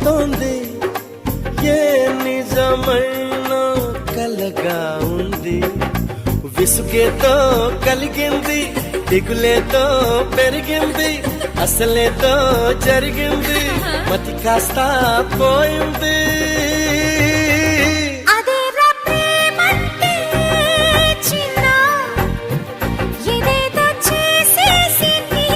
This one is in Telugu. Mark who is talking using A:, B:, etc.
A: అవుతోంది, ఏ నిజమైన కలగా ఉంది. విసుగేతో కలిగింది, దిగులేతో పెరిగింది, అసలేతో జరిగింది, మతి కాస్త పోయింది.